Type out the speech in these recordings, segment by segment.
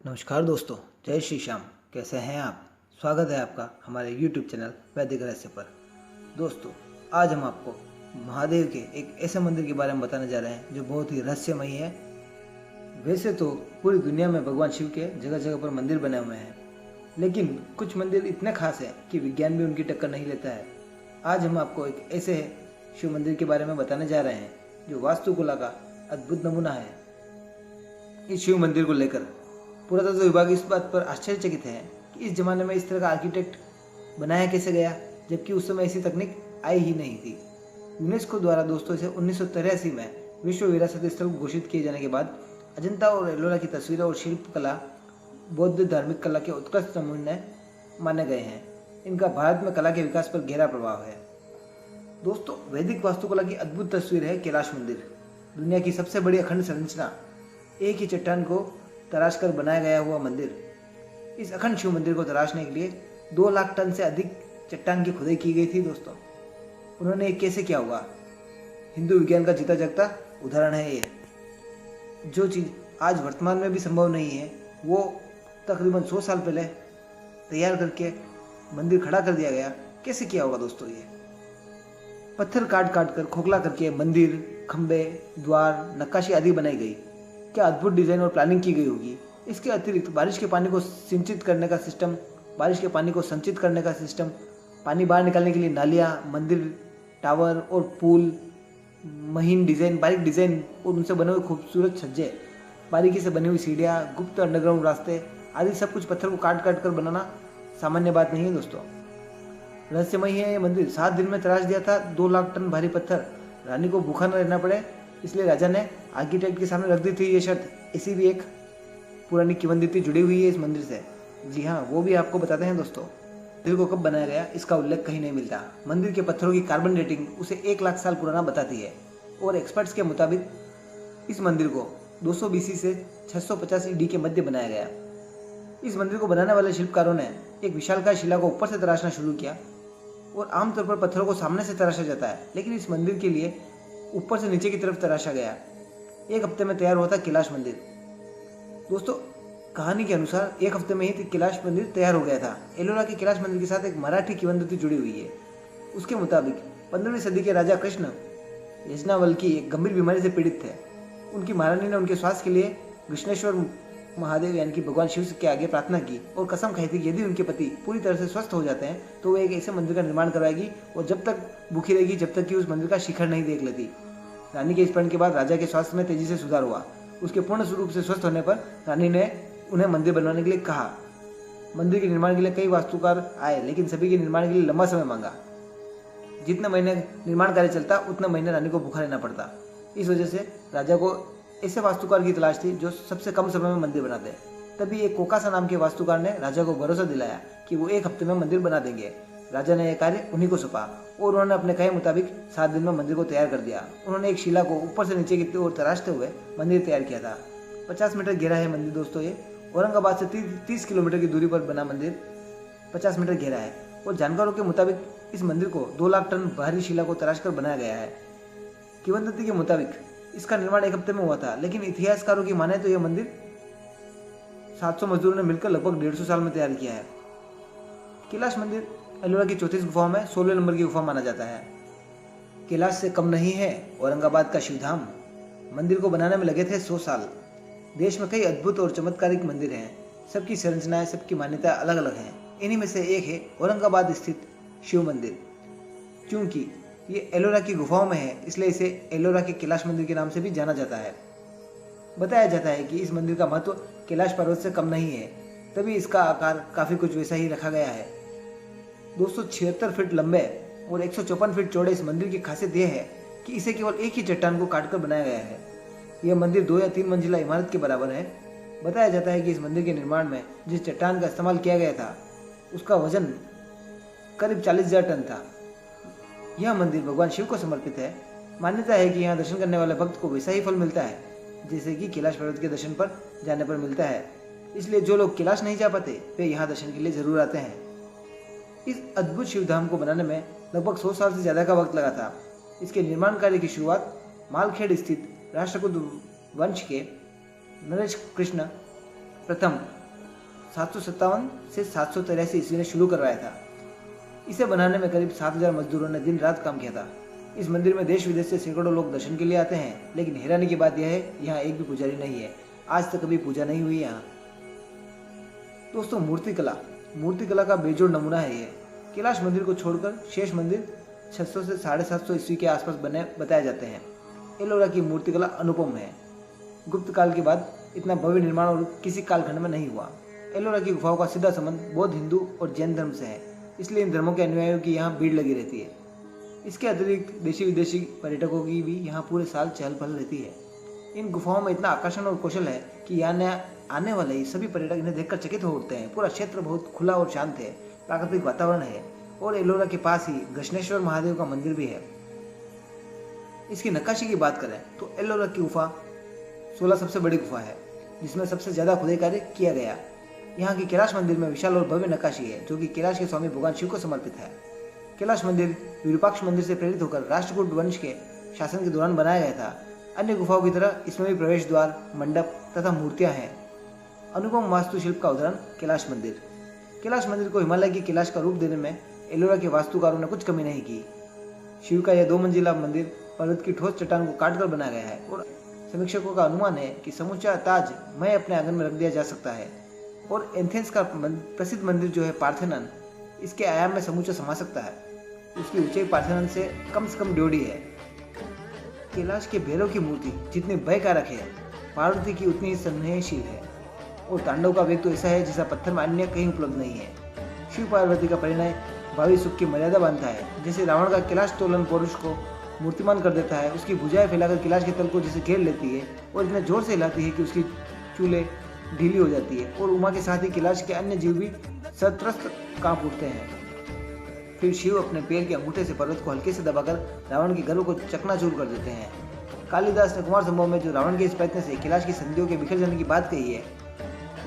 नमस्कार दोस्तों, जय श्री श्याम। कैसे हैं आप? स्वागत है आपका हमारे YouTube चैनल वैदिक रहस्य पर। दोस्तों, आज हम आपको महादेव के एक ऐसे मंदिर के बारे में बताने जा रहे हैं जो बहुत ही रहस्यमयी है। वैसे तो पूरी दुनिया में भगवान शिव के जगह जगह पर मंदिर बने हुए हैं, लेकिन कुछ मंदिर इतने खास हैं कि विज्ञान भी उनकी टक्कर नहीं लेता है। आज हम आपको एक ऐसे शिव मंदिर के बारे में बताने जा रहे हैं जो वास्तुकला का अद्भुत नमूना है। इस शिव मंदिर को लेकर पुरातत्व विभाग इस बात पर आश्चर्यचकित है कि इस जमाने में इस तरह का आर्किटेक्ट बनाया कैसे गया, जबकि उस समय ऐसी तकनीक आई ही नहीं थी। यूनेस्को द्वारा दोस्तों इसे 1983 में विश्व विरासत स्थल घोषित किए जाने के बाद अजंता और एलोरा की तस्वीरें और शिल्पकला बौद्ध धार्मिक कला के उत्कृष्ट नमूने माने गए हैं। इनका भारत में कला के विकास पर गहरा प्रभाव है। दोस्तों, वैदिक वास्तुकला की अद्भुत तस्वीर है कैलाश मंदिर। दुनिया की सबसे बड़ी अखंड संरचना, एक ही चट्टान को तराश कर बनाया गया हुआ मंदिर। इस अखंड शिव मंदिर को तराशने के लिए 2 लाख टन से अधिक चट्टान की खुदाई की गई थी। दोस्तों, उन्होंने ये कैसे किया होगा? हिंदू विज्ञान का जीता जागता उदाहरण है ये। जो चीज़ आज वर्तमान में भी संभव नहीं है, वो तकरीबन 100 साल पहले तैयार करके मंदिर खड़ा कर दिया गया। कैसे किया होगा दोस्तों? ये पत्थर काट काट कर खोखला करके मंदिर, खंबे, द्वार, नक्काशी आदि बनाई गई। क्या अद्भुत डिजाइन और प्लानिंग की गई होगी। इसके अतिरिक्त बारिश के पानी को सिंचित करने का सिस्टम, बारिश के पानी को संचित करने का सिस्टम, पानी बाहर निकालने के लिए नालियाँ, मंदिर, टावर और पुल, महीन डिजाइन, बारीक डिजाइन और उनसे बने हुए खूबसूरत छज्जे, बारीकी से बनी हुई सीढ़ियाँ, गुप्त अंडरग्राउंड रास्ते आदि सब कुछ पत्थर को काट काट कर बनाना सामान्य बात नहीं है दोस्तों। रहस्यमयी है ये मंदिर। 7 दिन में तराश दिया था 2 लाख टन भारी पत्थर। रानी को भूखा न रहना पड़े, इसलिए राजा ने आर्किटेक्ट के सामने रख दी थी ये शर्त। ऐसी भी एक पुरानी किंवदंती जुड़ी हुई है इस मंदिर से। जी हाँ, वो भी आपको बताते हैं दोस्तों। मंदिर को कब बनाया गया इसका उल्लेख कहीं नहीं मिलता। मंदिर के पत्थरों की कार्बन डेटिंग उसे 1 लाख साल पुराना बताती है और एक्सपर्ट्स के मुताबिक इस मंदिर को 200 BC से 650 AD के मध्य बनाया गया। इस मंदिर को बनाने वाले शिल्पकारों ने एक विशालकाय शिला को ऊपर से तराशना शुरू किया और आमतौर पर पत्थरों को सामने से तराशा जाता है, लेकिन इस मंदिर के लिए ऊपर से नीचे की तरफ तराशा गया। 1 हफ्ते में तैयार हुआ था कैलाश मंदिर। दोस्तों, कहानी के अनुसार 1 हफ्ते में ही कैलाश मंदिर तैयार हो गया था। एलोरा के कैलाश मंदिर के साथ एक मराठी किंवदंती जुड़ी हुई है। उसके मुताबिक 15वीं सदी के राजा कृष्ण यजनावल्की एक गंभीर बीमारी से पीड़ित थे। उनकी महारानी ने उनके स्वास्थ्य के लिए विष्णेश्वर महादेव यानी कि भगवान शिव के आगे प्रार्थना की और कसम खाई थी कि यदि उनके पति पूरी तरह से स्वस्थ हो जाते हैं तो वो एक ऐसे मंदिर का निर्माण करवाएगी और जब तक भूखी रहेगी जब तक कि उस मंदिर का शिखर नहीं देख लेती। रानी के इस प्रण के बाद राजा के स्वास्थ्य में तेजी से सुधार हुआ। उसके पूर्ण रूप से स्वस्थ होने पर रानी ने उन्हें मंदिर बनवाने के लिए कहा। मंदिर के निर्माण के लिए कई वास्तुकार आए, लेकिन सभी के निर्माण के लिए लंबा समय मांगा। जितने महीने निर्माण कार्य चलता उतने महीने रानी को भूखा रहना पड़ता। इस वजह से राजा को ऐसे वास्तुकार की तलाश थी जो सबसे कम समय में मंदिर बनाते। तभी एक कोकासा नाम के वास्तुकार ने राजा को भरोसा दिलाया कि वो 1 हफ्ते में मंदिर बना देंगे। राजा ने यह कार्य उन्हीं को सौंपा और उन्होंने अपने कहे मुताबिक 7 दिन में मंदिर को तैयार कर दिया। उन्होंने एक शिला को ऊपर से नीचे की ओर तराशते हुए मंदिर तैयार किया था। 50 मीटर गहरा है मंदिर दोस्तों। ये औरंगाबाद से 30 किलोमीटर की दूरी पर बना मंदिर 50 मीटर गहरा है और जानकारों के मुताबिक इस मंदिर को 2 लाख टन भारी शिला को तराश कर बनाया गया है। किंवदंती के मुताबिक इसका निर्माण 1 हफ्ते में हुआ था, लेकिन इतिहासकारों की माने तो यह मंदिर 700 मजदूरों ने मिलकर लगभग 150 साल में तैयार किया है। कैलाश मंदिर एलोरा की 34 गुफाओं में 16 नंबर की गुफा माना जाता है। कैलाश से कम नहीं है औरंगाबाद का शिवधाम। मंदिर को बनाने में लगे थे 100 साल। देश में कई अद्भुत और चमत्कारिक मंदिर हैं। सबकी संरचनाएं, सबकी मान्यता अलग अलग हैं। इन्हीं में से एक है औरंगाबाद स्थित शिव मंदिर। क्योंकि ये एलोरा की गुफाओं में है, इसलिए इसे एलोरा के कैलाश मंदिर के नाम से भी जाना जाता है। बताया जाता है कि इस मंदिर का महत्व कैलाश पर्वत से कम नहीं है, तभी इसका आकार काफी कुछ वैसा ही रखा गया है। 276 फीट लंबे और 154 फीट चौड़े इस मंदिर की खासियत यह है कि इसे केवल एक ही चट्टान को काटकर बनाया गया है। यह मंदिर 2 या 3 मंजिला इमारत के बराबर है। बताया जाता है कि इस मंदिर के निर्माण में जिस चट्टान का इस्तेमाल किया गया था उसका वजन करीब 40,000 टन था। यह मंदिर भगवान शिव को समर्पित है। मान्यता है कि यहाँ दर्शन करने वाले भक्त को वैसा ही फल मिलता है जैसे कि कैलाश पर्वत के दर्शन पर जाने पर मिलता है। इसलिए जो लोग कैलाश नहीं जा पाते वे यहाँ दर्शन के लिए जरूर आते हैं। इस अद्भुत शिवधाम को बनाने में लगभग 100 साल से ज्यादा का वक्त लगा था। इसके निर्माण कार्य की शुरुआत मालखेड़ स्थित राष्ट्रकूट वंश के नरेश कृष्ण प्रथम 757 से 783 ईस्वी ने शुरू करवाया था। इसे बनाने में करीब 7000 मजदूरों ने दिन रात काम किया था। इस मंदिर में देश विदेश से सैकड़ों लोग दर्शन के लिए आते हैं, लेकिन हैरानी की बात यह है यहाँ एक भी पुजारी नहीं है। आज तक कभी पूजा नहीं हुई यहाँ। दोस्तों, मूर्तिकला का बेजोड़ नमूना है यह। कैलाश मंदिर को छोड़कर शेष मंदिर 600 से 750 ईस्वी के आसपास बने बताए जाते हैं। एलोरा की मूर्तिकला अनुपम है। गुप्त काल के बाद इतना भव्य निर्माण और किसी कालखंड में नहीं हुआ। एलोरा की गुफाओं का सीधा संबंध बौद्ध, हिंदू और जैन धर्म से है, इसलिए इन धर्मों के अनुयायियों की यहाँ भीड़ लगी रहती है। इसके अतिरिक्त देशी विदेशी पर्यटकों की भी यहाँ पूरे साल चहल पहल रहती है। इन गुफाओं में इतना आकर्षण और कौशल है कि यहाँ आने वाले सभी पर्यटक इन्हें देखकर चकित हो उठते हैं। पूरा क्षेत्र बहुत खुला और शांत है, प्राकृतिक वातावरण है और एलोरा के पास ही घृष्णेश्वर महादेव का मंदिर भी है। इसकी नक्काशी की बात करें तो एलोरा की गुफा 16 सबसे बड़ी गुफा है, जिसमें सबसे ज्यादा खुदाई कार्य किया गया। यहाँ की कैलाश मंदिर में विशाल और भव्य नक्काशी है, जो कि कैलाश के स्वामी भगवान शिव को समर्पित है। कैलाश मंदिर विरूपाक्ष मंदिर से प्रेरित होकर राष्ट्रकूट वंश के शासन के दौरान बनाया गया था। अन्य गुफाओं की तरह इसमें भी प्रवेश द्वार, मंडप तथा मूर्तियां हैं। अनुपम वास्तुशिल्प का उदाहरण कैलाश मंदिर। कैलाश मंदिर को हिमालय की कैलाश का रूप देने में एलोरा के वास्तुकारों ने कुछ कमी नहीं की। शिव का यह 2 मंजिला मंदिर पर्वत की ठोस चट्टान को काटकर बनाया गया है और समीक्षकों का अनुमान है कि समूचा ताज मैं अपने आंगन में रख दिया जा सकता है। और एथेंस का प्रसिद्ध मंदिर जो है पार्थेनन, इसके आयाम में समूचा समा सकता है। उसकी ऊंचाई पार्थेनन से कम 1.5 है। कैलाश के भैरव की मूर्ति जितनी भयकारक है, पार्वती की उतनी ही स्नेहशील है और तांडव का वेग तो ऐसा है जैसा पत्थर में अन्य कहीं उपलब्ध नहीं है। शिव पार्वती का परिणय भावी सुख की मर्यादा बांधता है। जैसे रावण का कैलाश तोलन पौरुष को मूर्तिमान कर देता है, उसकी भुजाएं फैलाकर कैलाश के तल को जैसे घेर लेती है और इतने जोर से हिलाती है कि उसकी चूल्हे ढीली हो जाती है और उमा के साथ ही कैलाश के अन्य जीव भी सत्रस्त कांप उठते हैं। फिर शिव अपने पैर के अंगूठे से पर्वत को हल्के से दबाकर रावण के गर्व को चकनाचूर कर देते हैं। कालिदास ने कुमार संभव में जो रावण के इस प्रयत्न से कैलाश की संधियों के बिखर जाने की बात कही है,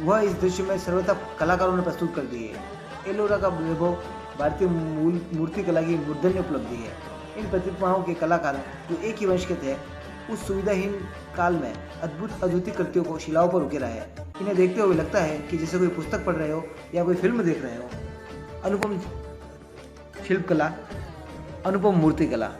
वह इस दृश्य में सर्वथा कलाकारों ने प्रस्तुत कर दी है। एलोरा का वैभव भारतीय मूर्तिकला की मूर्धन्य उपलब्धि है। इन प्रतिमाओं के कलाकार जो एक ही वंश के थे, उस सुविधाहीन काल में अद्भुत अद्वितीय कृतियों को शिलाओं पर उकेरा है। इन्हें देखते हुए लगता है कि जैसे कोई पुस्तक पढ़ रहे हो या कोई फिल्म देख रहे हो। अनुपम शिल्पकला, अनुपम मूर्तिकला।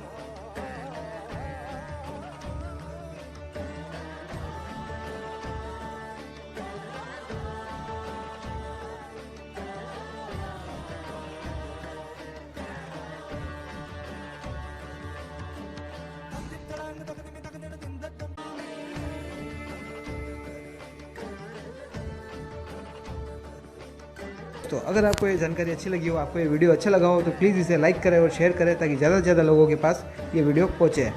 तो अगर आपको ये जानकारी अच्छी लगी हो, आपको ये वीडियो अच्छा लगा हो, तो प्लीज़ इसे लाइक करें और शेयर करें ताकि ज़्यादा से ज़्यादा लोगों के पास ये वीडियो पहुँचे।